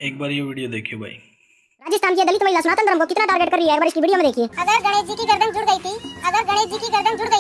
एक बार ये वीडियो देखियो भाई। राजस्थान की दलित महिला सनातन धर्म को कितना टारगेट कर रही है, एक बार इसकी वीडियो में देखिए। अगर गणेश जी की गर्दन जुड़ गई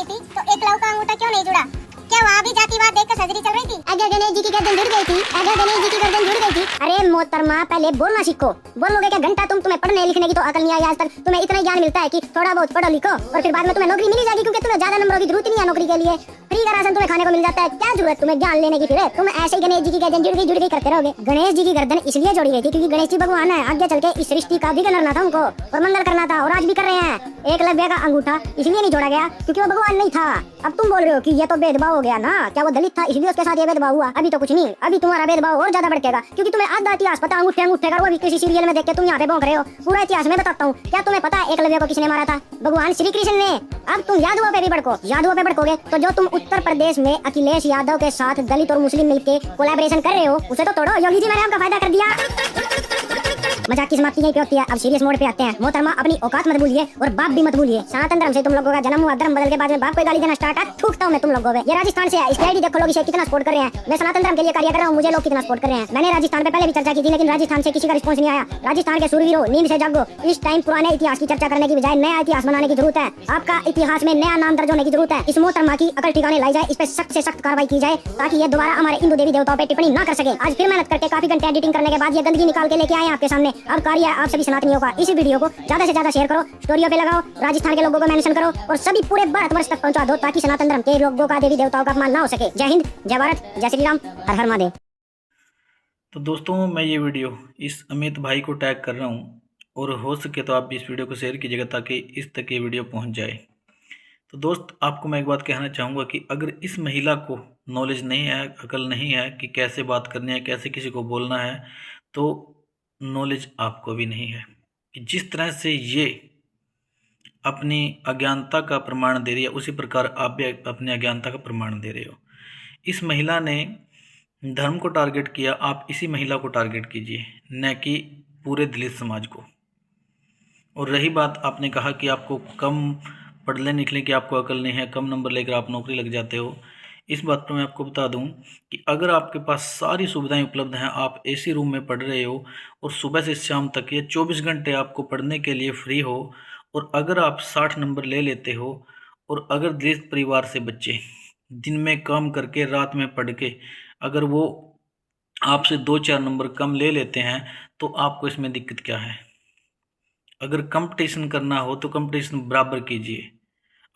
थी तो एक लव का अंगूठा क्यों नहीं जुड़ा? क्या वहाँ भी जातिवाद देखकर सर्जरी चल रही थी? अगर गणेश जी की गर्दन जुड़ गई थी, अरे मोहतरमा पहले बोलना सीखो। बोलोगे क्या घंटा तुम्हें पढ़ने लिखने की तो अकल नहीं आई आज तक। तुम्हें इतना ज्ञान मिलता है कि थोड़ा बहुत पढ़ो लिखो और फिर बाद में तुम्हें नौकरी मिल जाएगी, क्योंकि तुम्हें ज्यादा नंबरों की जरूरत नहीं है नौकरी के लिए। फ्री का राशन तुम्हें खाने को मिल जाता है, क्या जरूरत तुम्हें ज्ञान लेने की? फिर तुम ऐसे ही गणेश जी की गर्दन जुड़ गई करते रहोगे। गणेश जी की गर्दन इसलिए जोड़ी गई थी क्योंकि गणेश जी भगवान है, आगे चल के इस सृष्टि का विघ्न करना था उनको और मंगल करना था, और आज भी कर रहे हैं। एकलव्य का अंगूठा इसलिए नहीं जोड़ा गया क्योंकि वो भगवान नहीं था। अब तुम बोल रहे हो कि ये तो भेदभाव हो गया ना, क्या वो दलित था इसलिए उसके साथ ये भेदभाव हुआ? अभी तो कुछ नहीं, अभी तुम्हारा भेदभाव और ज्यादा भड़केगा, क्योंकि तुम्हें आधा इतिहास पता अंगूठे का, वो भी किसी सीरियल में देख के तुम यहाँ पे भौंक रहे हो। पूरा इतिहास में बताता हूँ। क्या तुम्हें पता है एकलव्य को किसने मारा था? भगवान श्री कृष्ण ने। अब तुम यादवों पे भी भड़कोगे तो जो तुम उत्तर प्रदेश में अखिलेश यादव के साथ दलित और मुस्लिम मिलके कोलैबोरेशन कर रहे हो, उसे तो तोड़ो। योगी जी मैंने आपका फायदा कर दिया। मजाक की समाप्ति यहीं पे होती है। अब सीरियस मोड पे आते हैं। मोहतरमा अपनी औकात मत भूलिए और बाप भी मत भूलिए। सनातन धर्म से तुम लोगों का जन्म हुआ, धर्म बदल के बाद में बाप को गाली देना स्टार्ट है। थूकता हूं मैं तुम लोगों पे। ये राजस्थान से है, इसकी आईडी देखो, लोग इसे कितना सपोर्ट कर रहे हैं। मैं सनातन धर्म के लिए कार्य कर रहा हूं, मुझे लोग कितना सपोर्ट कर रहे हैं। मैंने राजस्थान पे पहले भी चर्चा की थी, लेकिन राजस्थान से किसी का रिस्पॉन्स नहीं आया। राजस्थान के सूरवीरों, नींद से जागो। इस टाइम पुराने इतिहास की चर्चा करने की बजाय नया इतिहास बनाने की जरूरत है। आपका इतिहास में नया नाम दर्ज होने की जरूरत है। इस मोहतरमा की अकल ठिकाने लाई जाए, इस पे सख्त से सख्त कार्रवाई की जाए, ताकि ये दोबारा हमारे हिंदू देवी देवताओं पे टिप्पणी ना कर सके। आज फिर मेहनत करके काफी घंटे एडिटिंग करने के बाद ये गंदगी निकाल के लेके आए आपके सामने। अब कार्य है आप सभी सनातनियों का। इस वीडियो को ज्यादा से ज्यादा शेयर करो, स्टोरियों पे लगाओ, राजस्थान के लोगों को मेंशन करो और सभी पूरे भारतवर्ष तक पहुंचा दो, ताकि सनातन धर्म के लोगों का देवी देवताओं का अपमान ना हो सके। जय हिंद, जय भारत, जय श्री राम, हर हर महादेव। तो दोस्तों, मैं ये वीडियो इस अमित भाई को टैग कर रहा हूँ, और हो सके तो आप भी इस वीडियो को शेयर कीजिएगा ताकि इस तक ये वीडियो पहुँच जाए। तो दोस्त, आपको मैं एक बात कहना चाहूँगा कि अगर इस महिला को नॉलेज नहीं है, अकल नहीं है कि कैसे बात करनी है, कैसे किसी को बोलना है, तो नॉलेज आपको भी नहीं है कि जिस तरह से ये अपनी अज्ञानता का प्रमाण दे रही है, उसी प्रकार आप भी अपनी अज्ञानता का प्रमाण दे रहे हो। इस महिला ने धर्म को टारगेट किया, आप इसी महिला को टारगेट कीजिए, न कि पूरे दलित समाज को। और रही बात, आपने कहा कि आपको कम पढ़ने लिखने की आपको अकल नहीं है, कम नंबर लेकर आप नौकरी लग जाते हो। इस बात पर मैं आपको बता दूं कि अगर आपके पास सारी सुविधाएं उपलब्ध हैं, आप एसी रूम में पढ़ रहे हो और सुबह से शाम तक ये 24 घंटे आपको पढ़ने के लिए फ्री हो, और अगर आप 60 नंबर ले लेते हो, और अगर दलित परिवार से बच्चे दिन में काम करके रात में पढ़ के अगर वो आपसे 2-4 नंबर कम ले लेते हैं, तो आपको इसमें दिक्कत क्या है? अगर कंपटीशन करना हो तो कंपटीशन बराबर कीजिए।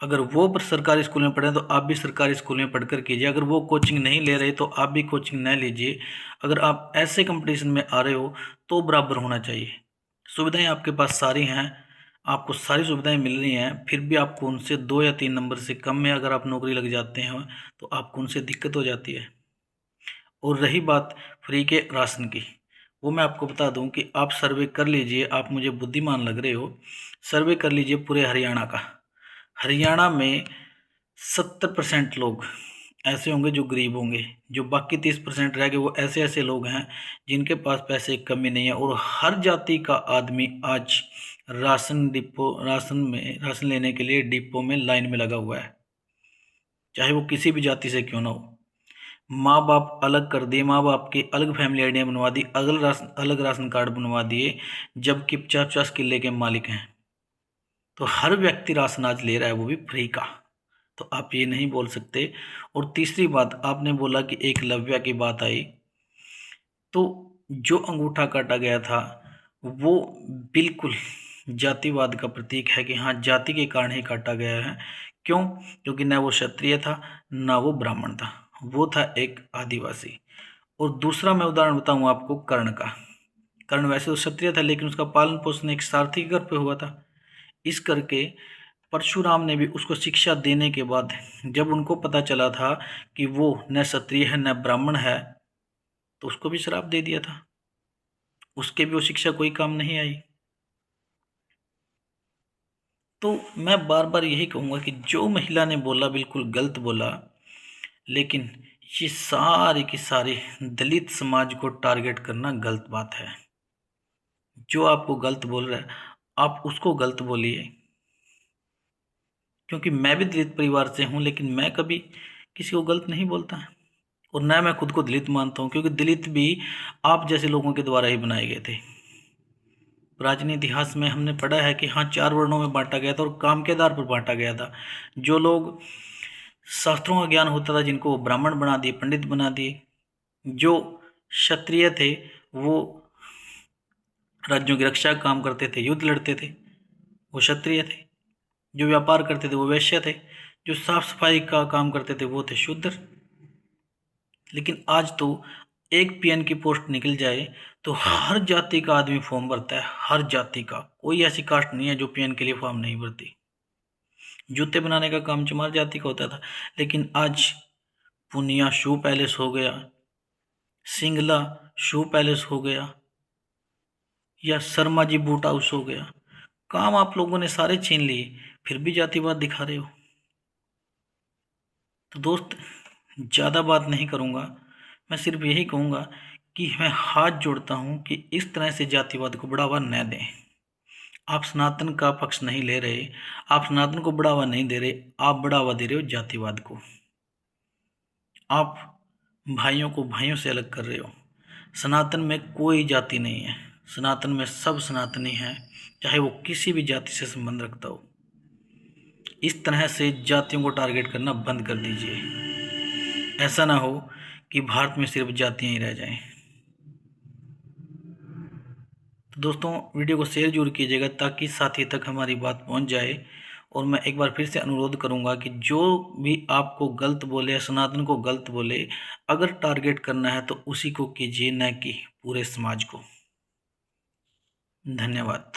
अगर वो पर सरकारी स्कूल में पढ़े तो आप भी सरकारी स्कूल में पढ़कर कीजिए। अगर वो कोचिंग नहीं ले रहे तो आप भी कोचिंग न लीजिए। अगर आप ऐसे कंपटीशन में आ रहे हो तो बराबर होना चाहिए। सुविधाएं आपके पास सारी हैं, आपको सारी सुविधाएं मिल रही हैं, फिर भी आपको उनसे 2 या 3 नंबर से कम में अगर आप नौकरी लग जाते हैं तो आपको उनसे दिक्कत हो जाती है। और रही बात फ्री के राशन की, वो मैं आपको बता दूं कि आप सर्वे कर लीजिए। आप मुझे बुद्धिमान लग रहे हो, सर्वे कर लीजिए पूरे हरियाणा का। हरियाणा में 70% लोग ऐसे होंगे जो गरीब होंगे, जो बाकी 30% रह गए वो ऐसे ऐसे लोग हैं जिनके पास पैसे की कमी नहीं है। और हर जाति का आदमी आज राशन लेने के लिए डिपो में लाइन में लगा हुआ है, चाहे वो किसी भी जाति से क्यों ना हो। माँ बाप अलग कर दिए, माँ बाप की अलग फैमिली आइडिया बनवा दी, अलग राशन कार्ड बनवा दिए, जबकि 50-50 किले के मालिक हैं। तो हर व्यक्ति राशन आज ले रहा है, वो भी फ्री का। तो आप ये नहीं बोल सकते। और तीसरी बात, आपने बोला कि एकलव्य की बात आई, तो जो अंगूठा काटा गया था वो बिल्कुल जातिवाद का प्रतीक है कि हाँ, जाति के कारण ही काटा गया है। क्यों? क्योंकि न वो क्षत्रिय था, ना वो ब्राह्मण था, वो था एक आदिवासी। और दूसरा मैं उदाहरण बताऊँ आपको कर्ण का। कर्ण वैसे तो क्षत्रिय था, लेकिन उसका पालन पोषण एक सारथी के घर पे हुआ था। इस करके परशुराम ने भी उसको शिक्षा देने के बाद, जब उनको पता चला था कि वो न क्षत्रिय है न ब्राह्मण है, तो उसको भी श्राप दे दिया था। उसके भी वो शिक्षा कोई काम नहीं आई। तो मैं बार बार यही कहूँगा कि जो महिला ने बोला बिल्कुल गलत बोला, लेकिन ये सारी की सारी दलित समाज को टारगेट करना गलत बात है। जो आपको गलत बोल रहा है आप उसको गलत बोलिए, क्योंकि मैं भी दलित परिवार से हूँ, लेकिन मैं कभी किसी को गलत नहीं बोलता। और न मैं खुद को दलित मानता हूँ, क्योंकि दलित भी आप जैसे लोगों के द्वारा ही बनाए गए थे। प्राचीन इतिहास में हमने पढ़ा है कि हाँ, 4 वर्णों में बांटा गया था और काम के आधार पर बांटा गया था। जो लोग शास्त्रों का ज्ञान होता था, जिनको ब्राह्मण बना दिए, पंडित बना दिए। जो क्षत्रिय थे वो राज्यों की रक्षा का काम करते थे, युद्ध लड़ते थे, वो क्षत्रिय थे। जो व्यापार करते थे वो वैश्य थे। जो साफ सफाई का काम करते थे वो थे शूद्र। लेकिन आज तो एक पीएन की पोस्ट निकल जाए तो हर जाति का आदमी फॉर्म भरता है, हर जाति का। कोई ऐसी कास्ट नहीं है जो पीएन के लिए फॉर्म नहीं भरती। जूते बनाने का काम चमार जाति का होता था, लेकिन आज पूर्णिया शू पैलेस हो गया, सिंगला शू पैलेस हो गया, या शर्मा जी बूट हाउस हो गया। काम आप लोगों ने सारे छीन लिए, फिर भी जातिवाद दिखा रहे हो। तो दोस्त, ज़्यादा बात नहीं करूँगा, मैं सिर्फ यही कहूँगा कि मैं हाथ जोड़ता हूँ कि इस तरह से जातिवाद को बढ़ावा न दें। आप सनातन का पक्ष नहीं ले रहे, आप सनातन को बढ़ावा नहीं दे रहे, आप बढ़ावा दे रहे हो जातिवाद को। आप भाइयों को भाइयों से अलग कर रहे हो। सनातन में कोई जाति नहीं है, सनातन में सब सनातनी हैं, चाहे वो किसी भी जाति से संबंध रखता हो। इस तरह से जातियों को टारगेट करना बंद कर दीजिए। ऐसा ना हो कि भारत में सिर्फ जातियां ही रह जाएं। तो दोस्तों, वीडियो को शेयर जरूर कीजिएगा ताकि साथी तक हमारी बात पहुंच जाए। और मैं एक बार फिर से अनुरोध करूंगा कि जो भी आपको गलत बोले या सनातन को गलत बोले, अगर टारगेट करना है तो उसी को कीजिए, न कि पूरे समाज को। धन्यवाद।